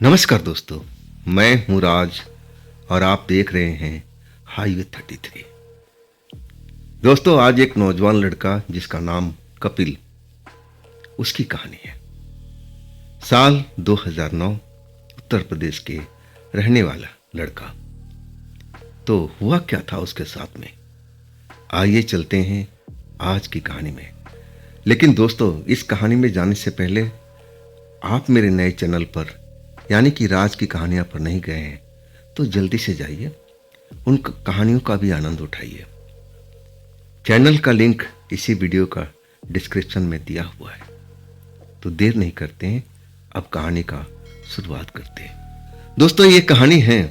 नमस्कार दोस्तों, मैं हूं राज और आप देख रहे हैं हाईवे 33। दोस्तों, आज एक नौजवान लड़का जिसका नाम कपिल, उसकी कहानी है। साल 2009, उत्तर प्रदेश के रहने वाला लड़का। तो हुआ क्या था उसके साथ में, आइए चलते हैं आज की कहानी में। लेकिन दोस्तों, इस कहानी में जाने से पहले आप मेरे नए चैनल पर यानी कि राज की कहानियां पर नहीं गए हैं तो जल्दी से जाइए, उन कहानियों का भी आनंद उठाइए। चैनल का लिंक इसी वीडियो का डिस्क्रिप्शन में दिया हुआ है। तो देर नहीं करते हैं, अब कहानी का शुरुआत करते हैं। दोस्तों, ये कहानी है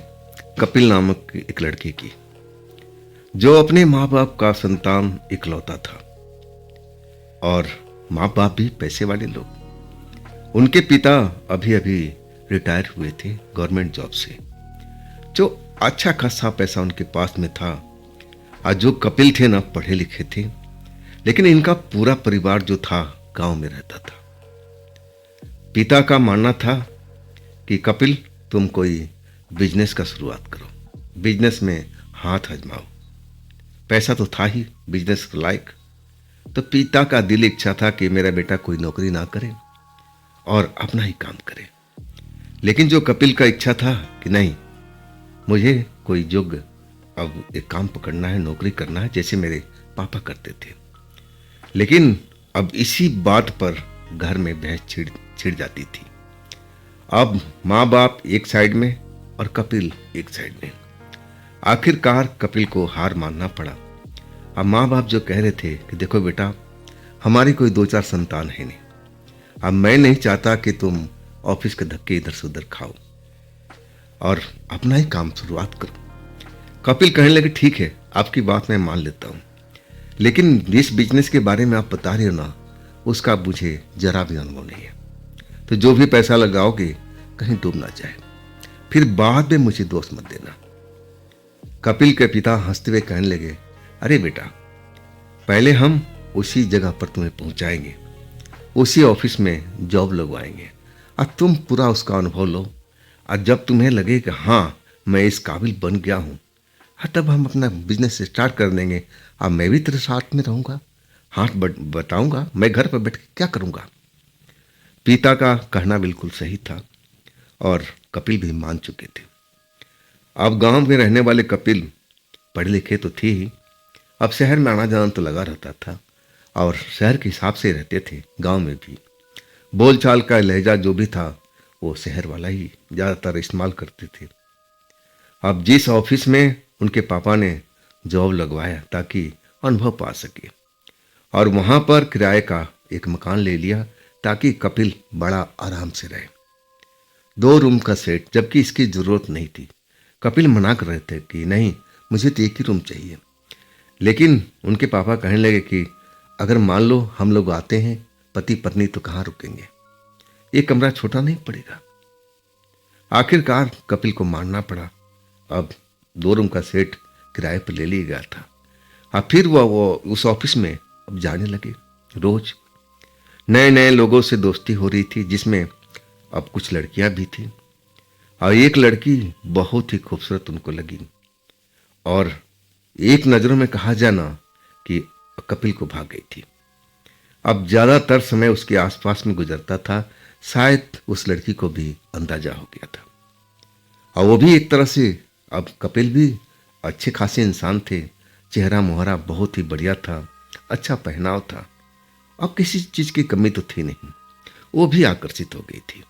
कपिल नामक एक लड़के की, जो अपने माँ बाप का संतान इकलौता था और माँ बाप भी पैसे वाले लोग। उनके पिता अभी अभी रिटायर हुए थे गवर्नमेंट जॉब से, जो अच्छा खासा पैसा उनके पास में था। और जो कपिल थे ना, पढ़े लिखे थे, लेकिन इनका पूरा परिवार जो था गांव में रहता था। पिता का मानना था कि कपिल, तुम कोई बिजनेस का शुरुआत करो, बिजनेस में हाथ आजमाओ। पैसा तो था ही बिजनेस लायक। तो पिता का दिल इच्छा था कि मेरा बेटा कोई नौकरी ना करे और अपना ही काम करे। लेकिन जो कपिल का इच्छा था कि नहीं, मुझे कोई योग्य अब एक काम पकड़ना है, नौकरी करना है, जैसे मेरे पापा करते थे। लेकिन अब इसी बात पर घर में बहस छिड़ जाती थी। अब माँ बाप एक साइड में और कपिल एक साइड में। आखिरकार कपिल को हार मानना पड़ा। अब माँ बाप जो कह रहे थे कि देखो बेटा, हमारी कोई दो चार संतान है नहीं, अब मैं नहीं चाहता कि तुम ऑफिस के धक्के इधर से उधर खाओ और अपना ही काम शुरुआत करो। कपिल कहने लगे, ठीक है, आपकी बात मैं मान लेता हूं, लेकिन जिस बिजनेस के बारे में आप बता रहे हो ना, उसका मुझे जरा भी अनुभव नहीं है। तो जो भी पैसा लगाओगे कहीं डूब ना जाए, फिर बाद में मुझे दोष मत देना। कपिल के पिता हंसते हुए कहने लगे, अरे बेटा, पहले हम उसी जगह पर तुम्हें पहुंचाएंगे, उसी ऑफिस में जॉब लगवाएंगे और तुम पूरा उसका अनुभव लो। और जब तुम्हें लगे कि हाँ, मैं इस काबिल बन गया हूँ, हाँ, तब हम अपना बिजनेस स्टार्ट कर देंगे। अब मैं भी तेरे साथ में रहूँगा, हाथ बटाऊंगा, मैं घर पर बैठ के क्या करूँगा। पिता का कहना बिल्कुल सही था और कपिल भी मान चुके थे। अब गांव में रहने वाले कपिल पढ़े लिखे तो थे ही, अब शहर में आना जाना तो लगा रहता था और शहर के हिसाब से रहते थे। गांव में भी बोलचाल का लहजा जो भी था वो शहर वाला ही ज़्यादातर इस्तेमाल करते थे। अब जिस ऑफिस में उनके पापा ने जॉब लगवाया ताकि अनुभव पा सके, और वहाँ पर किराए का एक मकान ले लिया ताकि कपिल बड़ा आराम से रहे। 2 रूम का सेट, जबकि इसकी ज़रूरत नहीं थी। कपिल मना कर रहे थे कि नहीं, मुझे तो एक ही रूम चाहिए। लेकिन उनके पापा कहने लगे कि अगर मान लो हम लोग आते हैं, पति पत्नी, तो कहाँ रुकेंगे, एक कमरा छोटा नहीं पड़ेगा। आखिरकार कपिल को मानना पड़ा। अब 2 रूम का सेट किराए पर ले लिया गया था। अब फिर वो उस ऑफिस में अब जाने लगे। रोज नए नए लोगों से दोस्ती हो रही थी, जिसमें अब कुछ लड़कियां भी थी और एक लड़की बहुत ही खूबसूरत उनको लगी और एक नज़रों में कहा जाना कि कपिल को भाग गई थी। अब ज़्यादातर समय उसके आसपास में गुजरता था, शायद उस लड़की को भी अंदाजा हो गया था। और वो भी एक तरह से, अब कपिल भी अच्छे खासे इंसान थे, चेहरा मोहरा बहुत ही बढ़िया था, अच्छा पहनाव था, अब किसी चीज़ की कमी तो थी नहीं। वो भी आकर्षित हो गई थी।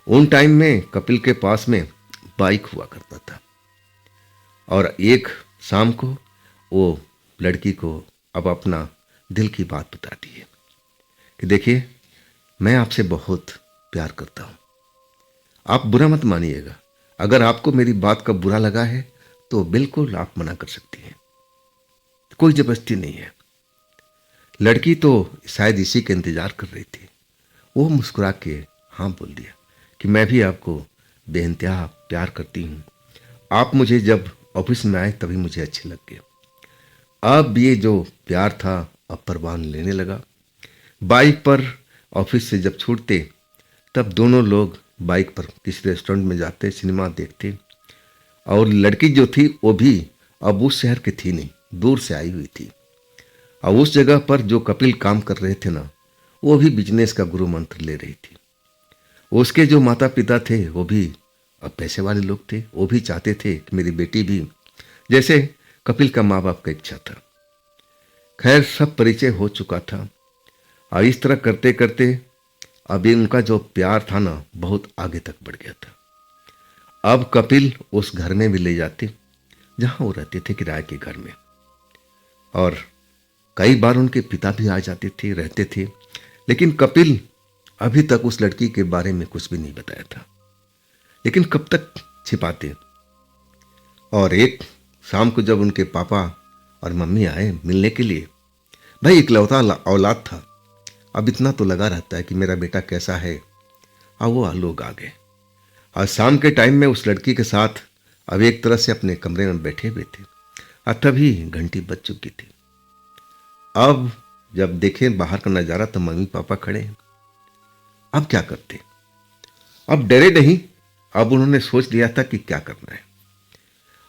उन टाइम में कपिल के पास में बाइक हुआ करता था और एक शाम को वो लड़की को अब अपना दिल की बात बताती है कि देखिए, मैं आपसे बहुत प्यार करता हूँ, आप बुरा मत मानिएगा। अगर आपको मेरी बात का बुरा लगा है तो बिल्कुल आप मना कर सकती हैं, कोई जबरदस्ती नहीं है। लड़की तो शायद इसी का इंतजार कर रही थी। वो मुस्कुरा के हाँ बोल दिया कि मैं भी आपको बेइंतहा प्यार करती हूँ, आप मुझे जब ऑफिस में आए तभी मुझे अच्छे लग गए। अब ये जो प्यार था अब परवान लेने लगा। बाइक पर ऑफिस से जब छूटते तब दोनों लोग बाइक पर किसी रेस्टोरेंट में जाते, सिनेमा देखते। और लड़की जो थी वो भी अब उस शहर की थी नहीं, दूर से आई हुई थी। और उस जगह पर जो कपिल काम कर रहे थे ना, वो भी बिजनेस का गुरु मंत्र ले रही थी। उसके जो माता पिता थे वो भी अब पैसे वाले लोग थे, वो भी चाहते थे कि मेरी बेटी भी जैसे कपिल का माँ बाप का इच्छा था। खैर सब परिचय हो चुका था और इस तरह करते करते अभी उनका जो प्यार था ना बहुत आगे तक बढ़ गया था। अब कपिल उस घर में भी ले जाते जहां वो रहते थे, किराए के घर में। और कई बार उनके पिता भी आ जाते थे, रहते थे। लेकिन कपिल अभी तक उस लड़की के बारे में कुछ भी नहीं बताया था। लेकिन कब तक छिपाते। और एक शाम को जब उनके पापा और मम्मी आए मिलने के लिए, भाई इकलौता औलाद था, अब इतना तो लगा रहता है कि मेरा बेटा कैसा है। और वो लोग आ गए और शाम के टाइम में उस लड़की के साथ अब एक तरह से अपने कमरे में बैठे हुए थे और तभी घंटी बज चुकी थी। अब जब देखे बाहर का नजारा तो मम्मी पापा खड़े हैं। अब क्या करते? अब डरे नहीं, अब उन्होंने सोच लिया था कि क्या करना है।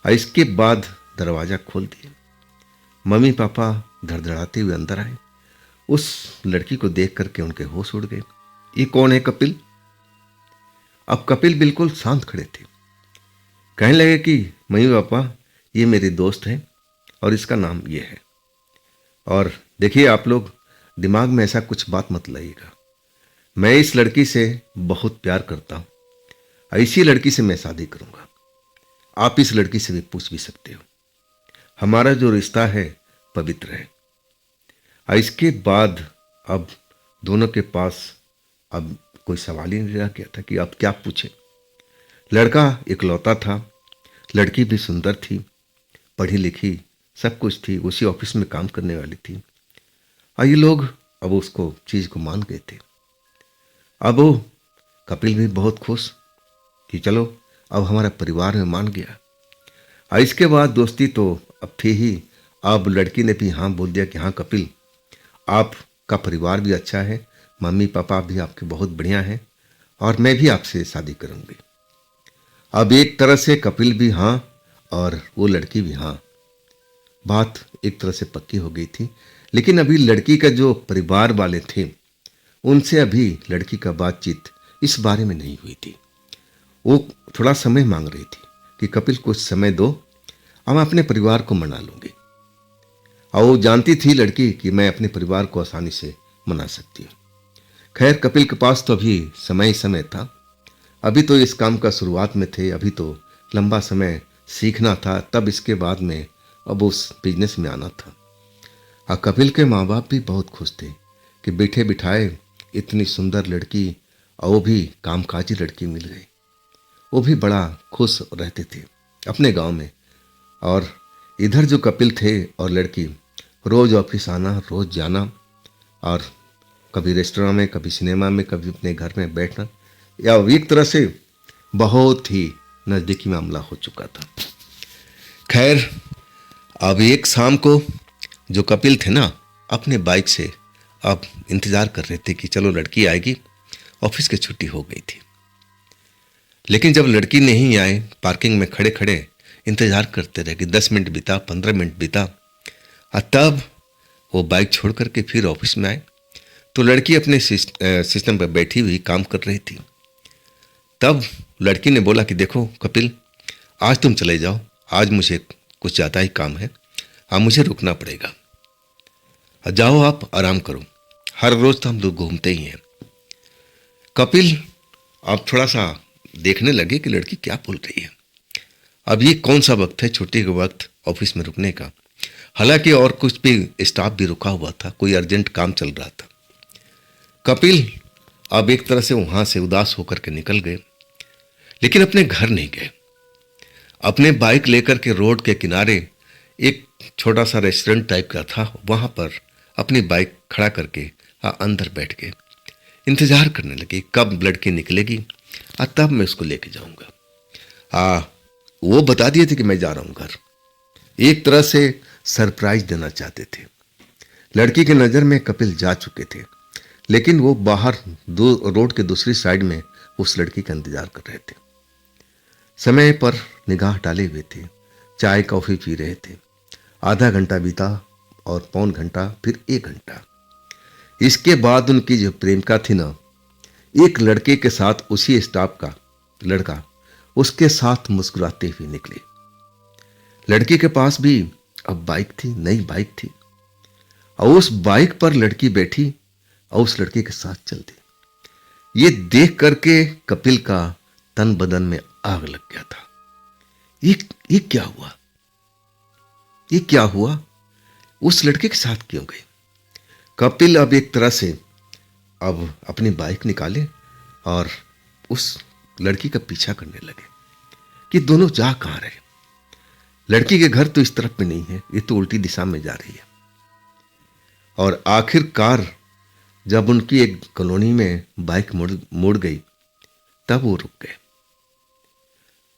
और इसके बाद दरवाजा खोल दिया। मम्मी पापा धड़धड़ाते हुए अंदर आए। उस लड़की को देख करके उनके होश उड़ गए। ये कौन है? कपिल। अब कपिल बिल्कुल शांत खड़े थे। कहने लगे कि मम्मी पापा ये मेरी दोस्त है और इसका नाम ये है। और देखिए आप लोग दिमाग में ऐसा कुछ बात मत लाइएगा, मैं इस लड़की से बहुत प्यार करता हूं और इसी लड़की से मैं शादी करूंगा। आप इस लड़की से भी पूछ भी सकते हो, हमारा जो रिश्ता है पवित्र है। और इसके बाद अब दोनों के पास अब कोई सवाल ही नहीं रह गया था कि अब क्या पूछे। लड़का इकलौता था, लड़की भी सुंदर थी, पढ़ी लिखी, सब कुछ थी, उसी ऑफिस में काम करने वाली थी। और ये लोग अब उसको चीज को मान गए थे। अब वो कपिल भी बहुत खुश कि चलो अब हमारा परिवार में मान गया। और इसके बाद दोस्ती तो अब थी ही। अब लड़की ने भी हाँ बोल दिया कि हाँ कपिल, आपका परिवार भी अच्छा है, मम्मी पापा भी आपके बहुत बढ़िया हैं और मैं भी आपसे शादी करूंगी। अब एक तरह से कपिल भी हाँ और वो लड़की भी हाँ। बात एक तरह से पक्की हो गई थी। लेकिन अभी लड़की का जो परिवार वाले थे उनसे अभी लड़की का बातचीत इस बारे में नहीं हुई थी। वो थोड़ा समय मांग रही थी कि कपिल कुछ समय दो, अब मैं अपने परिवार को मना लूंगी। और वो जानती थी लड़की कि मैं अपने परिवार को आसानी से मना सकती हूँ। खैर कपिल के पास तो अभी समय ही समय था, अभी तो इस काम का शुरुआत में थे, अभी तो लंबा समय सीखना था, तब इसके बाद में अब उस बिजनेस में आना था। और कपिल के माँ बाप भी बहुत खुश थे कि बैठे बिठाए इतनी सुंदर लड़की और वो भी कामकाजी लड़की मिल गई। वो भी बड़ा खुश रहते थे अपने गांव में। और इधर जो कपिल थे और लड़की रोज ऑफिस आना, रोज जाना, और कभी रेस्टोरेंट में, कभी सिनेमा में, कभी अपने घर में बैठना, या एक तरह से बहुत ही नज़दीकी मामला हो चुका था। खैर अब एक शाम को जो कपिल थे ना अपने बाइक से अब इंतज़ार कर रहे थे कि चलो लड़की आएगी, ऑफिस की छुट्टी हो गई थी। लेकिन जब लड़की नहीं आए, पार्किंग में खड़े खड़े इंतज़ार करते रहे कि 10 मिनट बीता, 15 मिनट बीता, और तब वो बाइक छोड़ करके फिर ऑफिस में आए तो लड़की अपने सिस्टम पर बैठी हुई काम कर रही थी। तब लड़की ने बोला कि देखो कपिल, आज तुम चले जाओ, आज मुझे कुछ ज़्यादा ही काम है, अब मुझे रुकना पड़ेगा, जाओ आप आराम करो, हर रोज तो हम लोग घूमते ही हैं। कपिल अब थोड़ा सा देखने लगे कि लड़की क्या बोल रही है। अब ये कौन सा वक्त है छुट्टी के वक्त ऑफिस में रुकने का। हालांकि और कुछ भी स्टाफ भी रुका हुआ था, कोई अर्जेंट काम चल रहा था। कपिल अब एक तरह से वहां से उदास होकर के निकल गए, लेकिन अपने घर नहीं गए। अपने बाइक लेकर के रोड के किनारे एक छोटा सा रेस्टोरेंट टाइप का था, वहां पर अपनी बाइक खड़ा करके अंदर बैठ गए। इंतजार करने लगे कब लड़की निकलेगी और तब मैं उसको लेके जाऊंगा। वो बता दिए थे कि मैं जा रहा हूं घर। एक तरह से सरप्राइज देना चाहते थे। लड़की की नज़र में कपिल जा चुके थे, लेकिन वो बाहर रोड के दूसरी साइड में उस लड़की का इंतजार कर रहे थे। समय पर निगाह डाले हुए थे, चाय कॉफी पी रहे थे। आधा घंटा बीता और पौन घंटा, फिर 1 घंटा। इसके बाद उनकी जो प्रेमिका थी ना, एक लड़के के साथ, उसी स्टाफ का लड़का उसके साथ मुस्कुराते हुए निकले। लड़की के पास भी अब बाइक थी, नई बाइक थी, और उस बाइक पर लड़की बैठी और उस लड़के के साथ चल दी। ये देख करके कपिल का तन बदन में आग लग गया था। ये क्या हुआ? ये क्या हुआ? उस लड़के के साथ क्यों गई? कपिल अब एक तरह से अब अपनी बाइक निकाले और उस लड़की का पीछा करने लगे कि दोनों जा कहां रहे। लड़की के घर तो इस तरफ में नहीं है, ये तो उल्टी दिशा में जा रही है। और आखिरकार जब उनकी एक कॉलोनी में बाइक मुड़ गई, तब वो रुक गए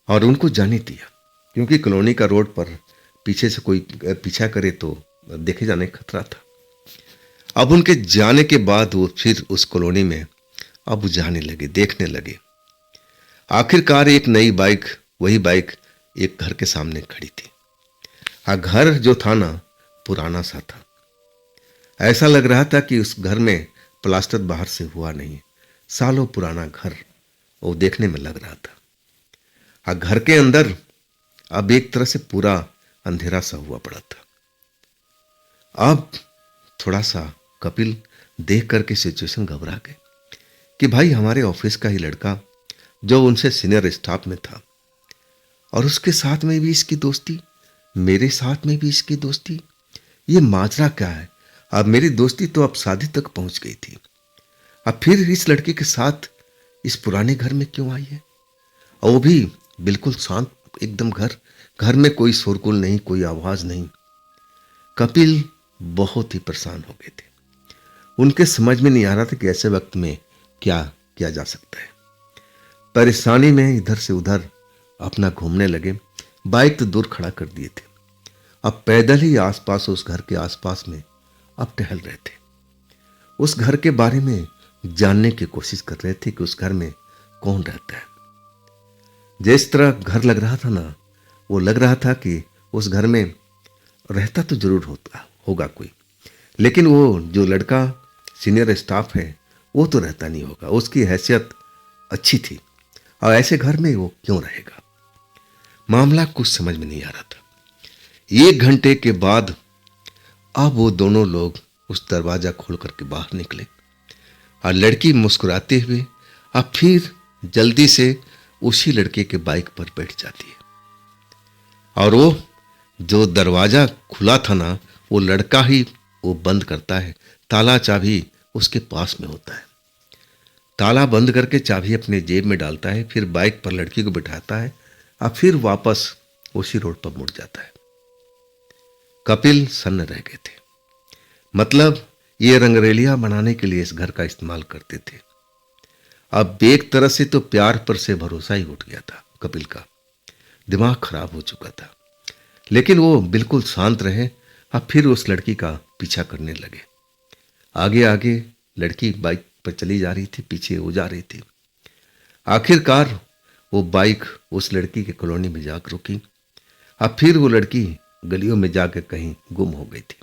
और उनको जाने दिया, क्योंकि कॉलोनी का रोड पर पीछे से कोई पीछा करे तो देखे जाने का खतरा था। अब उनके जाने के बाद वो फिर उस कॉलोनी में अब जाने लगे, देखने लगे। आखिरकार एक नई बाइक, वही बाइक एक घर के सामने खड़ी थी। घर जो था ना, पुराना सा था। ऐसा लग रहा था कि उस घर में प्लास्टर बाहर से हुआ नहीं, सालों पुराना घर वो देखने में लग रहा था। घर के अंदर अब एक तरह से पूरा अंधेरा सा हुआ पड़ा था। अब थोड़ा सा कपिल देख करके सिचुएशन घबरा गए कि भाई, हमारे ऑफिस का ही लड़का जो उनसे सीनियर स्टाफ में था, और उसके साथ में भी इसकी दोस्ती, मेरे साथ में भी इसकी दोस्ती, ये माजरा क्या है? अब मेरी दोस्ती तो अब शादी तक पहुंच गई थी, अब फिर इस लड़के के साथ इस पुराने घर में क्यों आई है? और वो भी बिल्कुल शांत एकदम घर में कोई शोरगुल नहीं, कोई आवाज नहीं। कपिल बहुत ही परेशान हो गए थे। उनके समझ में नहीं आ रहा था कि ऐसे वक्त में क्या किया जा सकता है। परेशानी में इधर से उधर अपना घूमने लगे। बाइक तो दूर खड़ा कर दिए थे, अब पैदल ही आसपास, उस घर के आसपास में अब टहल रहे थे। उस घर के बारे में जानने की कोशिश कर रहे थे कि उस घर में कौन रहता है। जिस तरह घर लग रहा था ना, वो लग रहा था कि उस घर में रहता तो जरूर होगा कोई, लेकिन वो जो लड़का सीनियर स्टाफ है वो तो रहता नहीं होगा। उसकी हैसियत अच्छी थी और ऐसे घर में वो क्यों रहेगा? मामला कुछ समझ में नहीं आ रहा था। 1 घंटे के बाद अब वो दोनों लोग उस दरवाजा खोल करके बाहर निकले और लड़की मुस्कुराते हुए अब फिर जल्दी से उसी लड़के के बाइक पर बैठ जाती है। और वो जो दरवाजा खुला था ना, वो लड़का ही वो बंद करता है। ताला चाबी उसके पास में होता है। ताला बंद करके चाबी अपने जेब में डालता है, फिर बाइक पर लड़की को बिठाता है और फिर वापस उसी रोड पर मुड़ जाता है। कपिल सन्न रह गए थे। मतलब ये रंगरेलिया बनाने के लिए इस घर का इस्तेमाल करते थे। अब एक तरह से तो प्यार पर से भरोसा ही उठ गया था कपिल का, दिमाग खराब हो चुका था। लेकिन वो बिल्कुल शांत रहे। अब फिर उस लड़की का पीछा करने लगे। आगे आगे लड़की बाइक पर चली जा रही थी, पीछे वो जा रही थी। आखिरकार वो बाइक उस लड़की के कॉलोनी में जाकर रुकी। अब फिर वो लड़की गलियों में जाकर कहीं गुम हो गई थी।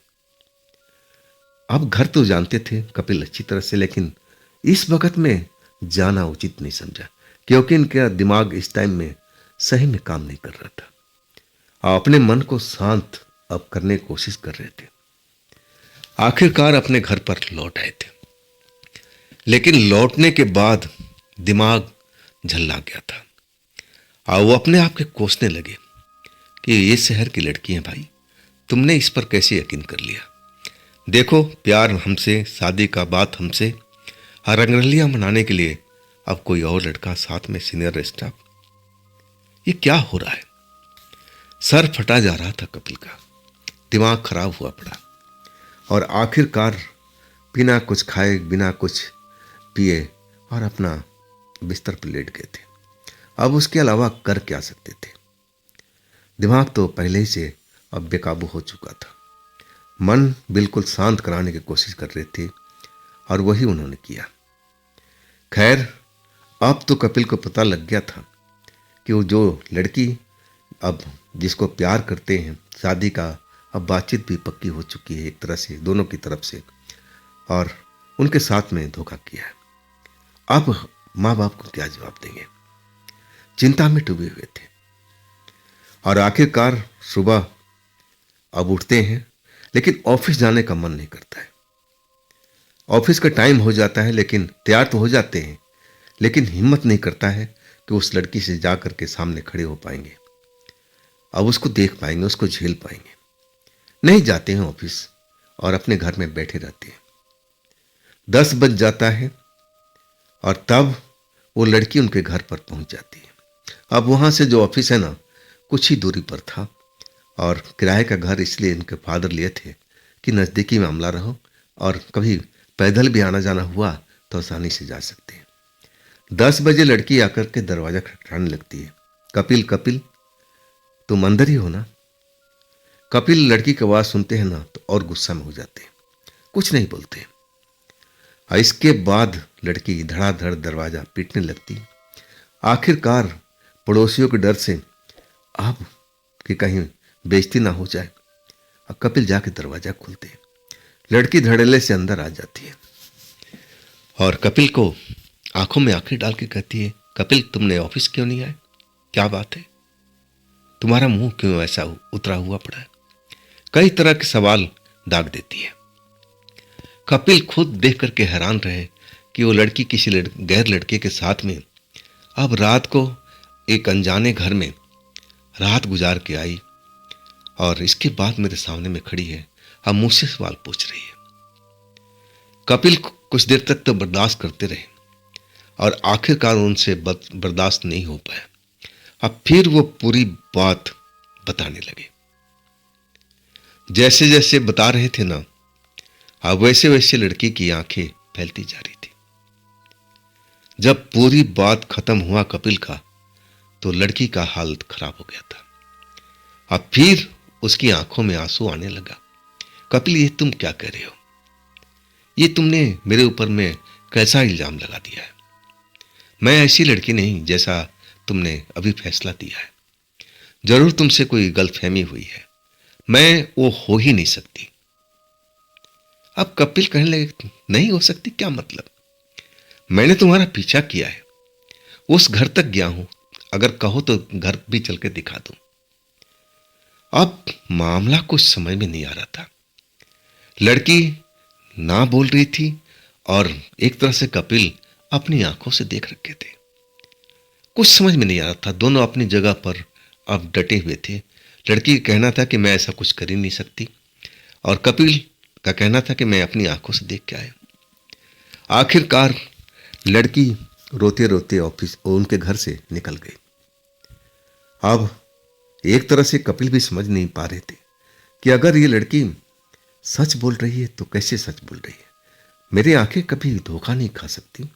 अब घर तो जानते थे कपिल अच्छी तरह से, लेकिन इस वक्त में जाना उचित नहीं समझा, क्योंकि इनका दिमाग इस टाइम में सही में काम नहीं कर रहा था और अपने मन को शांत अब करने की कोशिश कर रहे थे। आखिरकार अपने घर पर लौट आए थे, लेकिन लौटने के बाद दिमाग झल्ला गया था और वो अपने आप के कोसने लगे कि ये शहर की लड़की है भाई, तुमने इस पर कैसे यकीन कर लिया? देखो, प्यार हमसे, शादी का बात हमसे, और रंगरलियां मनाने के लिए अब कोई और लड़का साथ में सीनियर स्टाफ। ये क्या हो रहा है? सर फटा जा रहा था कपिल का, दिमाग खराब हुआ पड़ा और आखिरकार बिना कुछ खाए, बिना कुछ पिए और अपना बिस्तर पर लेट गए थे। अब उसके अलावा कर क्या सकते थे? दिमाग तो पहले ही से अब बेकाबू हो चुका था। मन बिल्कुल शांत कराने की कोशिश कर रहे थे और वही उन्होंने किया। खैर, अब तो कपिल को पता लग गया था कि वो जो लड़की अब जिसको प्यार करते हैं, शादी का अब बातचीत भी पक्की हो चुकी है एक तरह से दोनों की तरफ से, और उनके साथ में धोखा किया है। अब माँ बाप को क्या जवाब देंगे, चिंता में डूबे हुए थे। और आखिरकार सुबह अब उठते हैं, लेकिन ऑफिस जाने का मन नहीं करता है। ऑफिस का टाइम हो जाता है, लेकिन तैयार तो हो जाते हैं, लेकिन हिम्मत नहीं करता है कि उस लड़की से जा करके सामने खड़े हो पाएंगे, अब उसको देख पाएंगे, उसको झेल पाएंगे। नहीं जाते हैं ऑफिस और अपने घर में बैठे रहते हैं। 10 बज जाता है और तब वो लड़की उनके घर पर पहुंच जाती है। अब वहां से जो ऑफिस है ना, कुछ ही दूरी पर था, और किराए का घर इसलिए इनके फादर लिए थे कि नज़दीकी में अमला रहो, और कभी पैदल भी आना जाना हुआ तो आसानी से जा सकते हैं। 10 बजे लड़की आकर के दरवाजा खटखटाने लगती है। कपिल, कपिल तुम अंदर ही हो ना? कपिल लड़की की आवाज़ सुनते हैं ना तो और गुस्सा में हो जाते हैं, कुछ नहीं बोलते। और इसके बाद लड़की धड़ाधड़ दरवाजा पीटने लगती। आखिरकार पड़ोसियों के डर से अब कि कहीं बेइज्जती ना हो जाए, और कपिल जाके दरवाजा खोलते हैं। लड़की धड़ल्ले से अंदर आ जाती है और कपिल को आंखों में आंखें डाल के कहती है, कपिल तुमने ऑफिस क्यों नहीं आए? क्या बात है? तुम्हारा मुंह क्यों ऐसा उतरा हुआ पड़ा है? कई तरह के सवाल दाग देती है। कपिल खुद देख करके हैरान रहे कि वो लड़की किसी गैर लड़के के साथ में अब रात को एक अनजाने घर में रात गुजार के आई, और इसके बाद मेरे सामने में खड़ी है, अब मुझसे सवाल पूछ रही है। कपिल कुछ देर तक तो बर्दाश्त करते रहे, और आखिरकार उनसे बर्दाश्त नहीं हो पाया। अब फिर वो पूरी बात बताने लगे। जैसे जैसे बता रहे थे ना, अब वैसे वैसे लड़की की आंखें फैलती जा रही थी। जब पूरी बात खत्म हुआ कपिल का, तो लड़की का हालत खराब हो गया था। अब फिर उसकी आंखों में आंसू आने लगा। कपिल, ये तुम क्या कह रहे हो? ये तुमने मेरे ऊपर में कैसा इल्जाम लगा दिया है? मैं ऐसी लड़की नहीं जैसा तुमने अभी फैसला दिया है। जरूर तुमसे कोई गलतफहमी हुई है, मैं वो हो ही नहीं सकती। अब कपिल कहने लगे, नहीं हो सकती क्या मतलब? मैंने तुम्हारा पीछा किया है, उस घर तक गया हूं, अगर कहो तो घर भी चल के दिखा दूं। अब मामला कुछ समझ में नहीं आ रहा था। लड़की ना बोल रही थी, और एक तरह से कपिल अपनी आंखों से देख रखे थे। कुछ समझ में नहीं आ रहा था। दोनों अपनी जगह पर अब डटे हुए थे। लड़की का कहना था कि मैं ऐसा कुछ कर ही नहीं सकती, और कपिल का कहना था कि मैं अपनी आंखों से देख के आया। आखिरकार लड़की रोते रोते ऑफिस उनके घर से निकल गई। अब एक तरह से कपिल भी समझ नहीं पा रहे थे कि अगर ये लड़की सच बोल रही है तो कैसे सच बोल रही है। मेरी आंखें कभी धोखा नहीं खा सकती।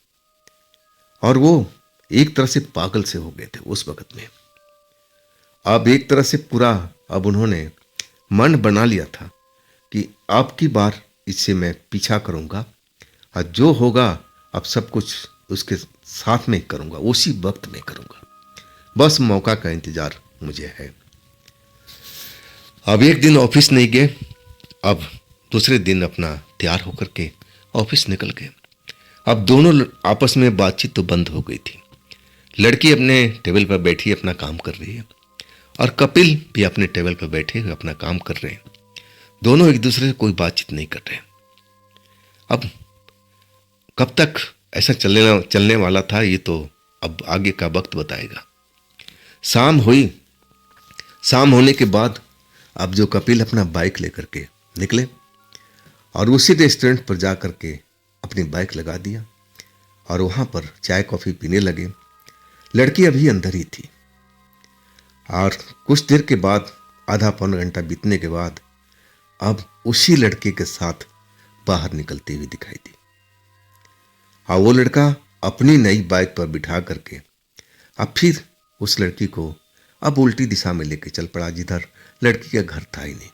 और वो एक तरह से पागल से हो गए थे उस वक्त में। अब एक तरह से पूरा अब उन्होंने मन बना लिया था कि अब की बार इससे मैं पीछा करूंगा, और जो होगा अब सब कुछ उसके साथ में करूंगा, उसी वक्त में करूंगा। बस मौका का इंतजार मुझे है। अब एक दिन ऑफिस नहीं गए, अब दूसरे दिन अपना तैयार होकर के ऑफिस निकल गए। अब दोनों आपस में बातचीत तो बंद हो गई थी। लड़की अपने टेबल पर बैठी अपना काम कर रही है, और कपिल भी अपने टेबल पर बैठे हुए अपना काम कर रहे हैं। दोनों एक दूसरे से कोई बातचीत नहीं कर रहे। अब कब तक ऐसा चलने वाला था, ये तो अब आगे का वक्त बताएगा। शाम हुई। शाम होने के बाद अब जो कपिल अपना बाइक लेकर के निकले, और उसी रेस्टोरेंट पर जा करके अपनी बाइक लगा दिया, और वहाँ पर चाय कॉफ़ी पीने लगे। लड़की अभी अंदर ही थी, और कुछ देर के बाद, आधा पौना घंटा बीतने के बाद, अब उसी लड़के के साथ बाहर निकलती हुई दिखाई दी। और वो लड़का अपनी नई बाइक पर बिठा करके अब फिर उस लड़की को अब उल्टी दिशा में लेके चल पड़ा, जिधर लड़की का घर था ही नहीं।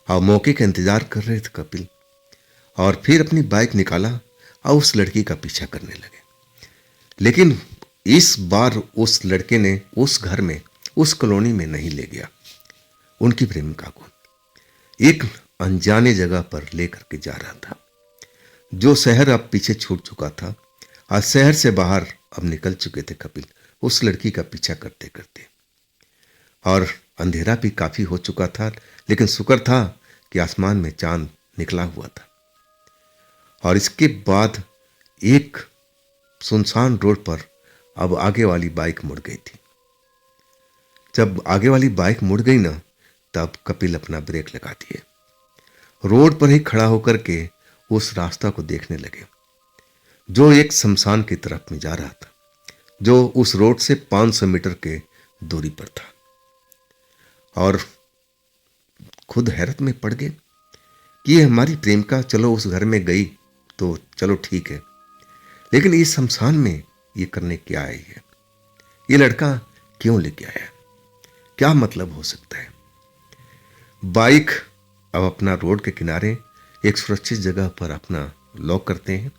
और मौके का इंतजार कर रहे थे कपिल, और फिर अपनी बाइक निकाला और उस लड़की का पीछा करने लगे। लेकिन इस बार उस लड़के ने उस घर में, उस कॉलोनी में नहीं ले गया उनकी प्रेमिका को। एक अनजाने जगह पर लेकर के जा रहा था। जो शहर अब पीछे छूट चुका था, आज शहर से बाहर अब निकल चुके थे कपिल उस लड़की का पीछा करते करते। और अंधेरा भी काफी हो चुका था, लेकिन शुक्र था कि आसमान में चांद निकला हुआ था। और इसके बाद एक सुनसान रोड पर अब आगे वाली बाइक मुड़ गई थी। जब आगे वाली बाइक मुड़ गई ना, तब कपिल अपना ब्रेक लगा दिए, रोड पर ही खड़ा होकर के उस रास्ता को देखने लगे जो एक शमशान की तरफ में जा रहा था, जो उस रोड से 500 मीटर के दूरी पर था। और खुद हैरत में पड़ गए कि ये हमारी प्रेमिका चलो उस घर में गई तो चलो ठीक है, लेकिन इस शमशान में ये करने क्या आई है? ये लड़का क्यों लेके आया? क्या मतलब हो सकता है? बाइक अब अपना रोड के किनारे एक सुरक्षित जगह पर अपना लॉक करते हैं।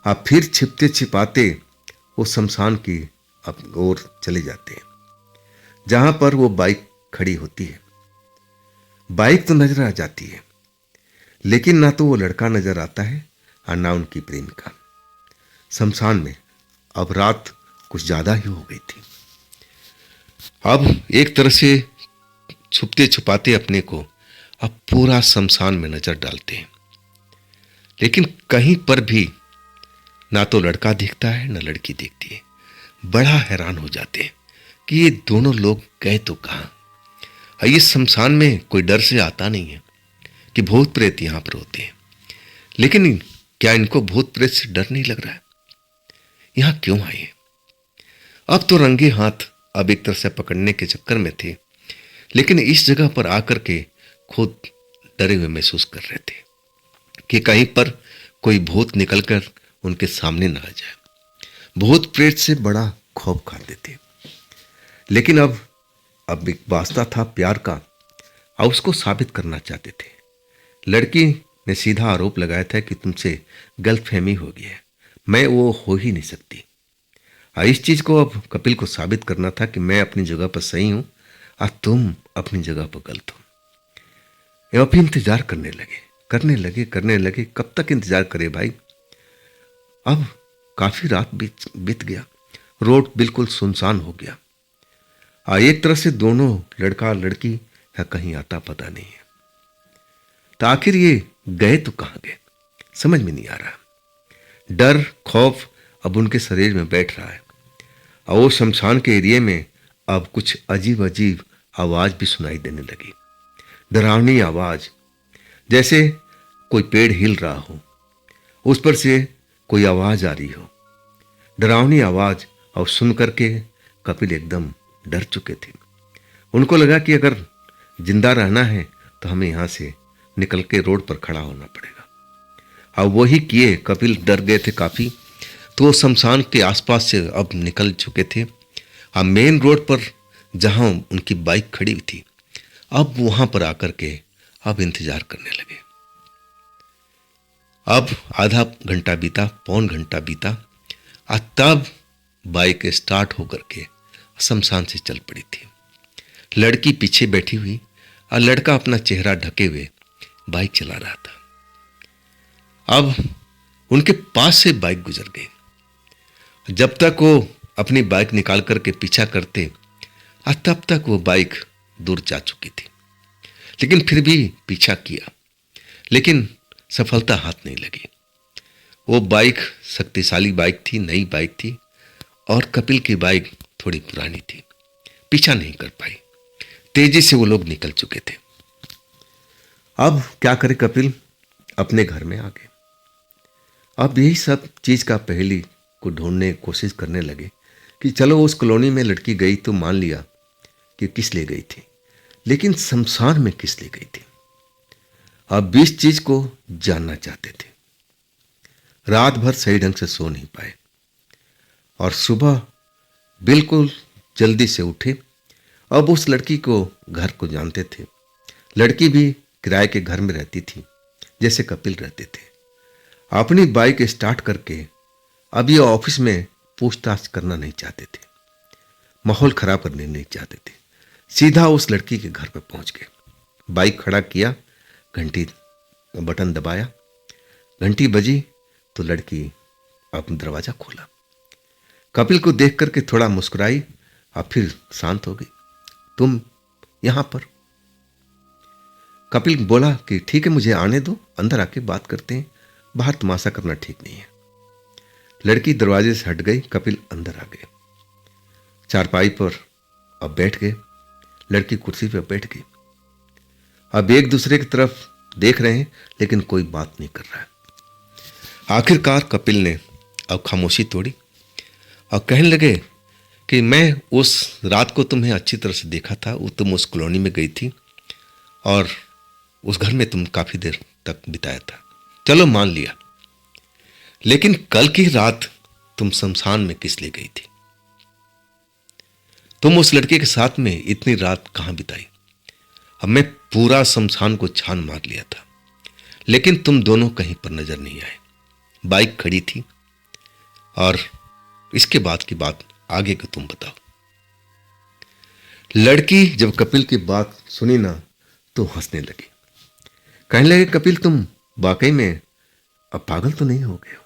अब फिर छिपते छिपाते उस शमशान की ओर चले जाते हैं जहां पर वो बाइक खड़ी होती है। बाइक तो नजर आ जाती है, लेकिन ना तो वो लड़का नजर आता है और ना उनकी प्रेमिका। शमशान में अब रात कुछ ज्यादा ही हो गई थी। अब एक तरह से छुपते छुपाते अपने को अब पूरा शमशान में नजर डालते हैं, लेकिन कहीं पर भी ना तो लड़का दिखता है ना लड़की दिखती है। बड़ा हैरान हो जाते हैं कि ये दोनों लोग गए तो कहां? ये शमशान में कोई डर से आता नहीं है कि भूत प्रेत यहां पर होते हैं, लेकिन क्या इनको भूत प्रेत से डर नहीं लग रहा है? यहां क्यों आए हैं? अब तो रंगे हाथ अब एक तरह से पकड़ने के चक्कर में थे, लेकिन इस जगह पर आकर के खुद डरे हुए महसूस कर रहे थे कि कहीं पर कोई भूत निकलकर उनके सामने ना आ जाए। भूत प्रेत से बड़ा खौफ खाते थे, लेकिन अब एक वास्ता था प्यार का और उसको साबित करना चाहते थे। लड़की ने सीधा आरोप लगाया था कि तुमसे गलतफहमी हो गई है, मैं वो हो ही नहीं सकती। इस चीज को अब कपिल को साबित करना था कि मैं अपनी जगह पर सही हूं और तुम अपनी जगह पर गलत हो। ये भी इंतजार करने लगे। कब तक इंतजार करे भाई? अब काफी रात बीत गया, रोड बिल्कुल सुनसान हो गया। एक तरह से दोनों लड़का लड़की है कहीं आता पता नहीं है। तो आखिर ये गए तो कहां गए समझ में नहीं आ रहा। डर खौफ अब उनके शरीर में बैठ रहा है और वो शमशान के एरिया में अब कुछ अजीब अजीब आवाज भी सुनाई देने लगी। डरावनी आवाज, जैसे कोई पेड़ हिल रहा हो, उस पर से कोई आवाज आ रही हो। डरावनी आवाज और सुन करके कपिल एकदम डर चुके थे। उनको लगा कि अगर जिंदा रहना है तो हमें यहां से निकल के रोड पर खड़ा होना पड़ेगा। और वही किए। कपिल डर गए थे काफी, तो शमशान के आसपास से अब निकल चुके थे। अब मेन रोड पर जहां उनकी बाइक खड़ी हुई थी, अब वहां पर आकर के अब इंतजार करने लगे। अब आधा घंटा बीता, पौन घंटा बीता, और तब बाइक स्टार्ट होकर के शमशान से चल पड़ी थी। लड़की पीछे बैठी हुई और लड़का अपना चेहरा ढके हुए बाइक चला रहा था। अब उनके पास से बाइक गुजर गई। जब तक वो अपनी बाइक निकाल करके पीछा करते, तब तक वो बाइक दूर जा चुकी थी। लेकिन फिर भी पीछा किया, लेकिन सफलता हाथ नहीं लगी। वो बाइक शक्तिशाली बाइक थी, नई बाइक थी, और कपिल की बाइक थोड़ी पुरानी थी, पीछा नहीं कर पाई। तेजी से वो लोग निकल चुके थे। अब क्या करे कपिल? अपने घर में आ गए। अब यही सब चीज का पहेली को ढूंढने की कोशिश करने लगे कि चलो उस कॉलोनी में लड़की गई तो मान लिया कि किस ले गई थी, लेकिन शमशान में किस ले गई थी? अब इस चीज को जानना चाहते थे। रात भर सही ढंग से सो नहीं पाए और सुबह बिल्कुल जल्दी से उठे। अब उस लड़की को घर को जानते थे। लड़की भी किराए के घर में रहती थी जैसे कपिल रहते थे। अपनी बाइक स्टार्ट करके अब ये ऑफिस में पूछताछ करना नहीं चाहते थे, माहौल खराब करने नहीं चाहते थे। सीधा उस लड़की के घर पर पहुंच गए, बाइक खड़ा किया, घंटी बटन दबाया, घंटी बजी तो लड़की अपना दरवाजा खोला। कपिल को देख करके थोड़ा मुस्कुराई और फिर शांत हो गई। तुम यहां पर? कपिल बोला कि ठीक है, मुझे आने दो, अंदर आके बात करते हैं, बाहर तमाशा करना ठीक नहीं है। लड़की दरवाजे से हट गई, कपिल अंदर आ गए, चारपाई पर अब बैठ गए, लड़की कुर्सी पर बैठ गई। अब एक दूसरे की तरफ देख रहे हैं लेकिन कोई बात नहीं कर रहा है। आखिरकार कपिल ने अब खामोशी तोड़ी और कहने लगे कि मैं उस रात को तुम्हें अच्छी तरह से देखा था, वो तुम उस कॉलोनी में गई थी और उस घर में तुम काफी देर तक बिताया था, चलो मान लिया, लेकिन कल की रात तुम शमशान में किस लिए गई थी? तुम उस लड़के के साथ में इतनी रात कहां बिताई? अब मैं पूरा शमशान को छान मार लिया था, लेकिन तुम दोनों कहीं पर नजर नहीं आए। बाइक खड़ी थी और इसके बाद की बात आगे को तुम बताओ। लड़की जब कपिल की बात सुनी ना तो हंसने लगी, कहने लगे कपिल तुम वाकई में अब पागल तो नहीं हो गए हो?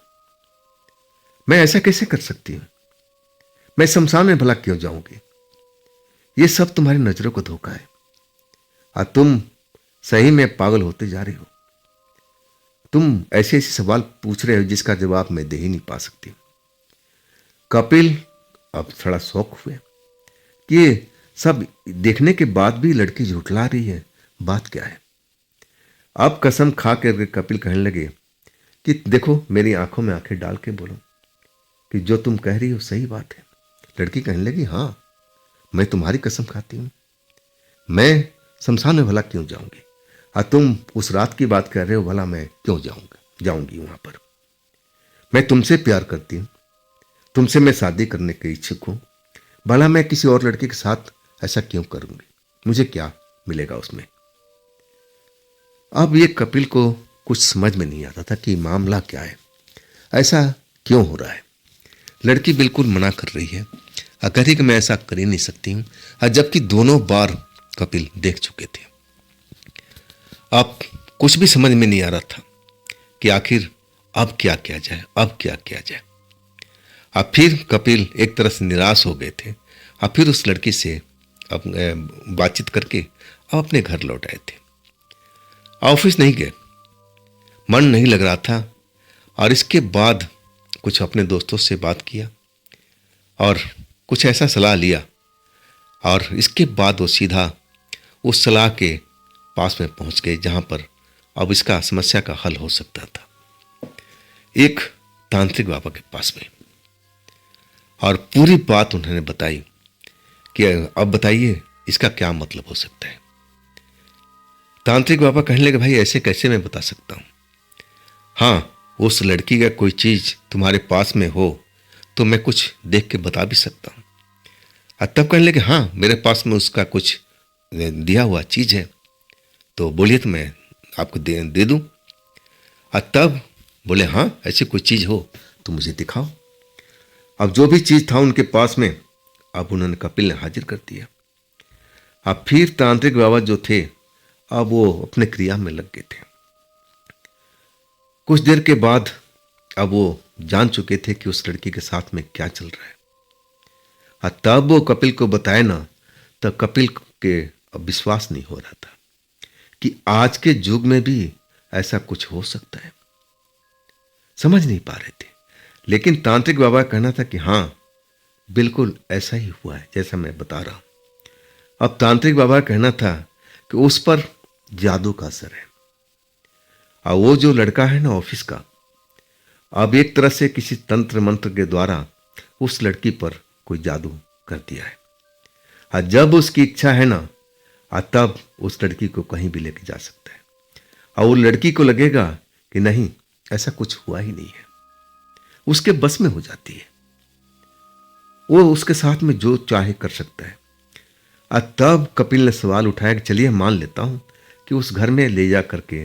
मैं ऐसा कैसे कर सकती हूं? मैं शमशान में भला क्यों जाऊंगी? ये सब तुम्हारी नजरों को धोखा है और तुम सही में पागल होते जा रही हो। तुम ऐसे ऐसे सवाल पूछ रहे हो जिसका जवाब मैं दे ही नहीं पा सकती। कपिल अब थोड़ा शौक हुए कि ये सब देखने के बाद भी लड़की झुठला रही है, बात क्या है? अब कसम खा कर कपिल कहने लगे कि देखो, मेरी आंखों में आंखें डाल के बोलो कि जो तुम कह रही हो सही बात है। लड़की कहने लगी हाँ, मैं तुम्हारी कसम खाती हूं, मैं शमशान में भला क्यों जाऊंगी? और तुम उस रात की बात कर रहे हो, भला मैं क्यों जाऊंगी वहां पर? मैं तुमसे प्यार करती हूं, तुमसे मैं शादी करने के इच्छुक हूं, भला मैं किसी और लड़के के साथ ऐसा क्यों करूंगी? मुझे क्या मिलेगा उसमें? अब ये कपिल को कुछ समझ में नहीं आता था कि मामला क्या है, ऐसा क्यों हो रहा है। लड़की बिल्कुल मना कर रही है, कह रही कि मैं ऐसा कर ही नहीं सकती हूं, जबकि दोनों बार कपिल देख चुके थे। अब कुछ भी समझ में नहीं आ रहा था कि आखिर अब क्या किया जाए, अब क्या किया जाए। अब फिर कपिल एक तरह से निराश हो गए थे, अब फिर उस लड़की से अब बातचीत करके अब अपने घर लौट आए थे। ऑफिस नहीं गए, मन नहीं लग रहा था, और इसके बाद कुछ अपने दोस्तों से बात किया और कुछ ऐसा सलाह लिया, और इसके बाद वो सीधा उस सलाह के पास में पहुंच गए जहां पर अब इसका समस्या का हल हो सकता था, एक तांत्रिक बाबा के पास में। और पूरी बात उन्होंने बताई कि अब बताइए इसका क्या मतलब हो सकता है। तांत्रिक बाबा कहने लगे भाई ऐसे कैसे मैं बता सकता हूं? हाँ, उस लड़की का कोई चीज तुम्हारे पास में हो तो मैं कुछ देख के बता भी सकता हूं। तब कहने लगे हाँ, मेरे पास में उसका कुछ दिया हुआ चीज है, तो बोलिए तो मैं आपको दे दूं। तब बोले हाँ, ऐसी कोई चीज हो तो मुझे दिखाओ। अब जो भी चीज था उनके पास में अब उन्होंने कपिल ने हाजिर कर दिया। अब फिर तांत्रिक बाबा जो थे अब वो अपने क्रिया में लग गए थे। कुछ देर के बाद अब वो जान चुके थे कि उस लड़की के साथ में क्या चल रहा है। तब वो कपिल को बताए ना, तब कपिल के अब विश्वास नहीं हो रहा था कि आज के युग में भी ऐसा कुछ हो सकता है। समझ नहीं पा रहे थे, लेकिन तांत्रिक बाबा का कहना था कि हाँ, बिल्कुल ऐसा ही हुआ है जैसा मैं बता रहा हूं। अब तांत्रिक बाबा का कहना था कि उस पर जादू का असर है, और वो जो लड़का है ना ऑफिस का, अब एक तरह से किसी तंत्र मंत्र के द्वारा उस लड़की पर कोई जादू कर दिया है। और जब उसकी इच्छा है ना, तब उस लड़की को कहीं भी लेके जा सकता है, और वो लड़की को लगेगा कि नहीं, ऐसा कुछ हुआ ही नहीं है, उसके बस में हो जाती है, वो उसके साथ में जो चाहे कर सकता है। तब कपिल ने सवाल उठाया कि चलिए मान लेता हूं कि उस घर में ले जा करके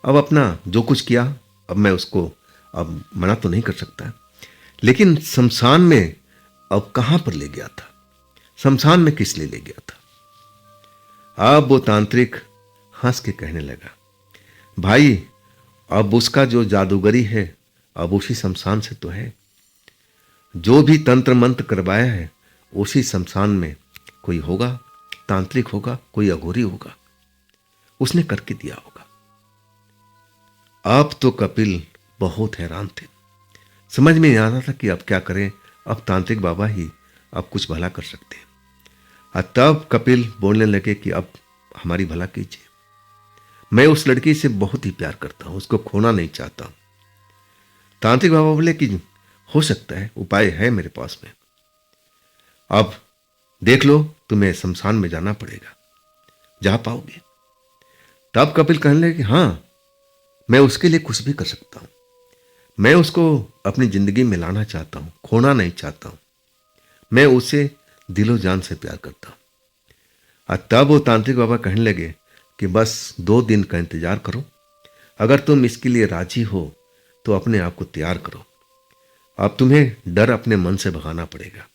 अब अपना जो कुछ किया, अब मैं उसको अब मना तो नहीं कर सकता, लेकिन शमशान में अब कहां पर ले गया था? शमशान में किस लिए ले गया था? अब वो तांत्रिक हंस के कहने लगा, भाई अब उसका जो जादूगरी है अब उसी शमशान से तो है। जो भी तंत्र मंत्र करवाया है उसी शमशान में कोई होगा, तांत्रिक होगा, कोई अघोरी होगा, उसने करके दिया होगा। अब तो कपिल बहुत हैरान थे, समझ में नहीं आ रहा था कि अब क्या करें। अब तांत्रिक बाबा ही अब कुछ भला कर सकते हैं। और तब कपिल बोलने लगे कि अब हमारी भला कीजिए, मैं उस लड़की से बहुत ही प्यार करता हूं, उसको खोना नहीं चाहता हूं। तांत्रिक बाबा बोले कि हो सकता है, उपाय है मेरे पास में, अब देख लो, तुम्हें शमशान में जाना पड़ेगा, जा पाओगे? तब कपिल कहने लगे कि हाँ, मैं उसके लिए कुछ भी कर सकता हूं, मैं उसको अपनी जिंदगी में लाना चाहता हूं, खोना नहीं चाहता हूं, मैं उसे दिलो जान से प्यार करता हूं। और तब वो तांत्रिक बाबा कहने लगे कि बस 2 दिन का इंतजार करो, अगर तुम इसके लिए राजी हो तो अपने आप को तैयार करो, अब तुम्हें डर अपने मन से भगाना पड़ेगा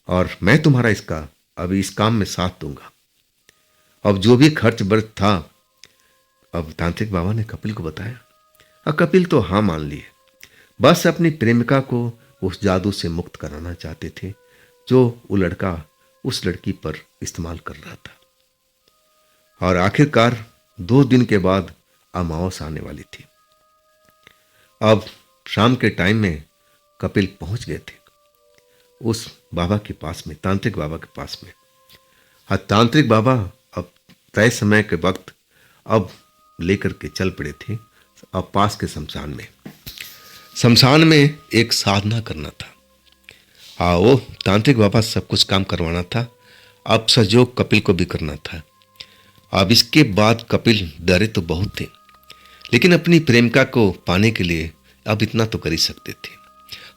और मैं तुम्हारा अभी इस काम में साथ दूंगा। अब जो भी खर्च बर्च था, अब तांत्रिक बाबा ने कपिल को बताया और कपिल तो हाँ मान लिए। बस अपनी प्रेमिका को उस जादू से मुक्त कराना चाहते थे जो वो लड़का उस लड़की पर इस्तेमाल कर रहा था। और आखिरकार 2 दिन के बाद अमावस आने वाली थी। अब शाम के टाइम में कपिल पहुंच गए थे उस बाबा के पास में, तांत्रिक बाबा के पास में। और तांत्रिक बाबा अब तय समय के वक्त अब लेकर के चल पड़े थे अब पास के शमशान में एक साधना करना था। वो तांत्रिक बाबा सब कुछ काम करवाना था, अब सहयोग कपिल को भी करना था। अब इसके बाद कपिल डरे तो बहुत थे, लेकिन अपनी प्रेमिका को पाने के लिए अब इतना तो कर ही सकते थे।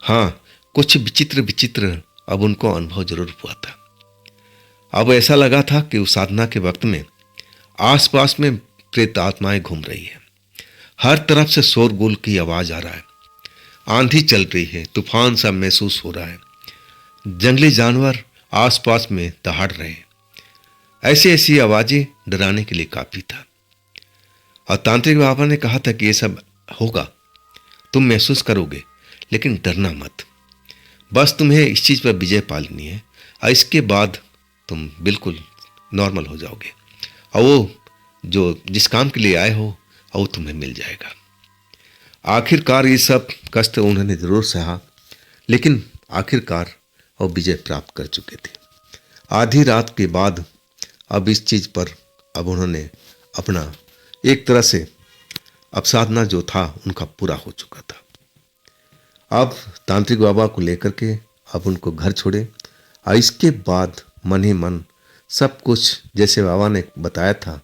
हाँ, कुछ विचित्र अब उनको अनुभव जरूर हुआ था। अब ऐसा लगा था कि उस साधना के वक्त में आसपास में प्रेत आत्माएं घूम रही है, हर तरफ से शोरगुल की आवाज आ रहा है, आंधी चल रही है, तूफान सा महसूस हो रहा है, जंगली जानवर आसपास में दहाड़ रहे हैं। ऐसी आवाजें डराने के लिए काफी था। और तांत्रिक बाबा ने कहा था कि ये सब होगा, तुम महसूस करोगे, लेकिन डरना मत, बस तुम्हें इस चीज पर विजय पा लेनी है और इसके बाद तुम बिल्कुल नॉर्मल हो जाओगे और वो जो जिस काम के लिए आए हो वो तुम्हें मिल जाएगा। आखिरकार ये सब कष्ट उन्होंने जरूर सहा, लेकिन आखिरकार वो विजय प्राप्त कर चुके थे। आधी रात के बाद अब इस चीज पर अब उन्होंने अपना एक तरह से अब साधना जो था उनका पूरा हो चुका था। अब तांत्रिक बाबा को लेकर के अब उनको घर छोड़े और इसके बाद मन ही मन सब कुछ जैसे बाबा ने बताया था,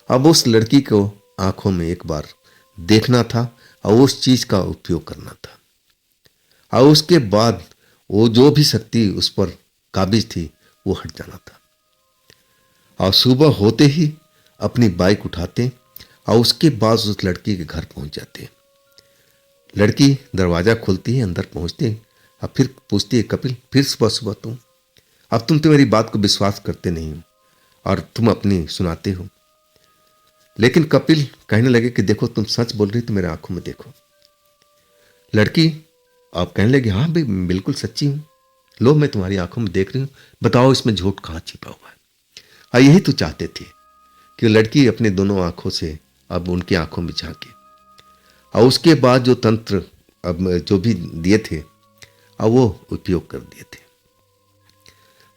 अब उस लड़की को आंखों में एक बार देखना था और उस चीज का उपयोग करना था और उसके बाद वो जो भी शक्ति उस पर काबिज थी वो हट जाना था। और सुबह होते ही अपनी बाइक उठाते और उसके बाद उस लड़की के घर पहुंच जाते। लड़की दरवाजा खोलती है, अंदर पहुंचती और फिर पूछती है, कपिल फिर सुबह तुम? अब तुम तो मेरी बात को विश्वास करते नहीं हो और तुम अपनी सुनाते हो। लेकिन कपिल कहने लगे कि देखो, तुम सच बोल रही तो मेरे आंखों में देखो। लड़की अब कहने लगी, हाँ भाई बिल्कुल सच्ची हूं, लो मैं तुम्हारी आंखों में देख रही हूं, बताओ इसमें झूठ कहां छिपा हुआ है। और यही तो चाहते थे कि लड़की अपने दोनों आंखों से अब उनकी आंखों में झांके और उसके बाद जो तंत्र अब जो भी दिए थे अब वो उपयोग कर दिए थे।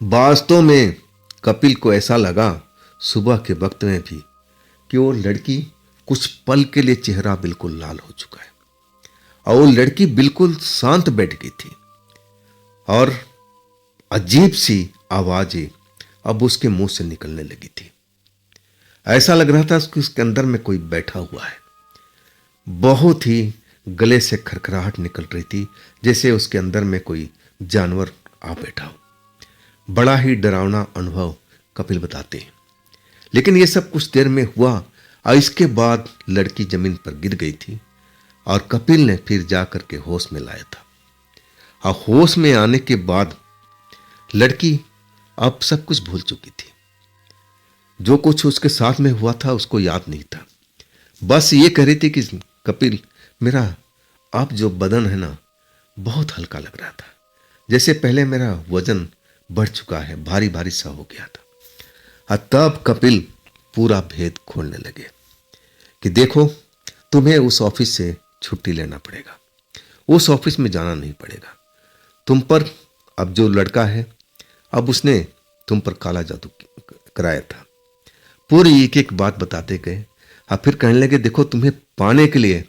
वास्तव में कपिल को ऐसा लगा सुबह के वक्त में भी कि वो लड़की कुछ पल के लिए चेहरा बिल्कुल लाल हो चुका है और वो लड़की बिल्कुल शांत बैठ गई थी और अजीब सी आवाजें अब उसके मुंह से निकलने लगी थी। ऐसा लग रहा था कि उसके अंदर में कोई बैठा हुआ है। बहुत ही गले से खरखराहट निकल रही थी, जैसे उसके अंदर में कोई जानवर आ बैठा हो। बड़ा ही डरावना अनुभव कपिल बताते हैं। लेकिन यह सब कुछ देर में हुआ और इसके बाद लड़की जमीन पर गिर गई थी और कपिल ने फिर जाकर के होश में लाया था। और होश में आने के बाद लड़की अब सब कुछ भूल चुकी थी। जो कुछ उसके साथ में हुआ था उसको याद नहीं था। बस ये कह रही थी कि कपिल, मेरा अब जो बदन है ना, बहुत हल्का लग रहा था, जैसे पहले मेरा वजन बढ़ चुका है, भारी भारी सा हो गया था। और तब कपिल पूरा भेद खोलने लगे कि देखो, तुम्हें उस ऑफिस से छुट्टी लेना पड़ेगा, उस ऑफिस में जाना नहीं पड़ेगा। तुम पर अब जो लड़का है, अब उसने तुम पर काला जादू कराया था। पूरी एक एक बात बताते गए और फिर कहने लगे, देखो, तुम्हें पाने के लिए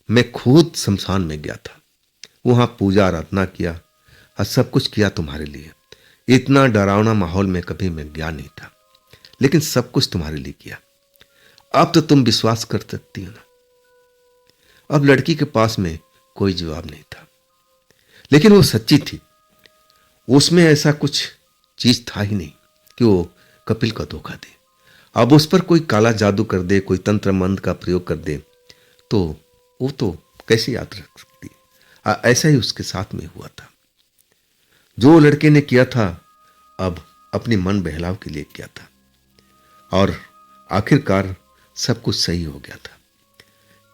मैं खुद शमशान में गया था, वहां पूजा आराधना किया और सब कुछ किया तुम्हारे लिए। इतना डरावना माहौल में कभी मैं गया नहीं था, लेकिन सब कुछ तुम्हारे लिए किया। अब तो तुम विश्वास कर सकती हो ना। अब लड़की के पास में कोई जवाब नहीं था, लेकिन वो सच्ची थी। उसमें ऐसा कुछ चीज था ही नहीं कि वो कपिल का धोखा दे। अब उस पर कोई काला जादू कर दे, कोई तंत्र मंत्र का प्रयोग कर दे, तो वो तो कैसे याद रख सकती। ऐसा ही उसके साथ में हुआ था। जो लड़के ने किया था, अब अपने मन बहलाव के लिए किया था, और आखिरकार सब कुछ सही हो गया था।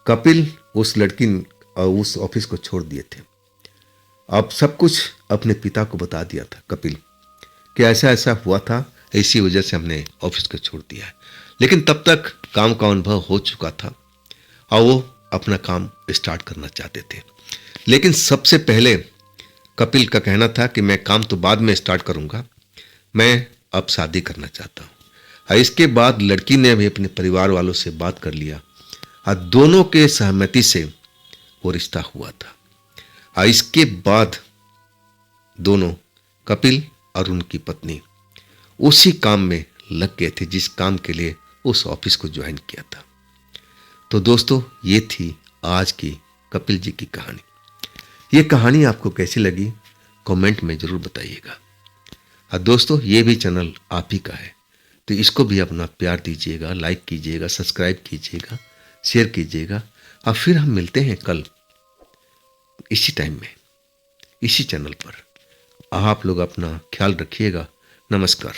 कपिल उस लड़की और उस ऑफिस को छोड़ दिए थे। अब सब कुछ अपने पिता को बता दिया था कपिल कि ऐसा ऐसा हुआ था, इसी वजह से हमने ऑफिस को छोड़ दिया है। लेकिन तब तक काम का अनुभव हो चुका था और वो अपना काम स्टार्ट करना चाहते थे। लेकिन सबसे पहले कपिल का कहना था कि मैं काम तो बाद में स्टार्ट करूंगा, मैं अब शादी करना चाहता हूँ। और इसके बाद लड़की ने भी अपने परिवार वालों से बात कर लिया और दोनों के सहमति से वो रिश्ता हुआ था। और इसके बाद दोनों, कपिल और उनकी पत्नी, उसी काम में लग गए थे जिस काम के लिए उस ऑफिस को ज्वाइन किया था। तो दोस्तों, ये थी आज की कपिल जी की कहानी। ये कहानी आपको कैसी लगी कमेंट में जरूर बताइएगा। और दोस्तों, ये भी चैनल आप ही का है, तो इसको भी अपना प्यार दीजिएगा, लाइक कीजिएगा, सब्सक्राइब कीजिएगा, शेयर कीजिएगा। और फिर हम मिलते हैं कल इसी टाइम में, इसी चैनल पर। आप लोग अपना ख्याल रखिएगा। नमस्कार।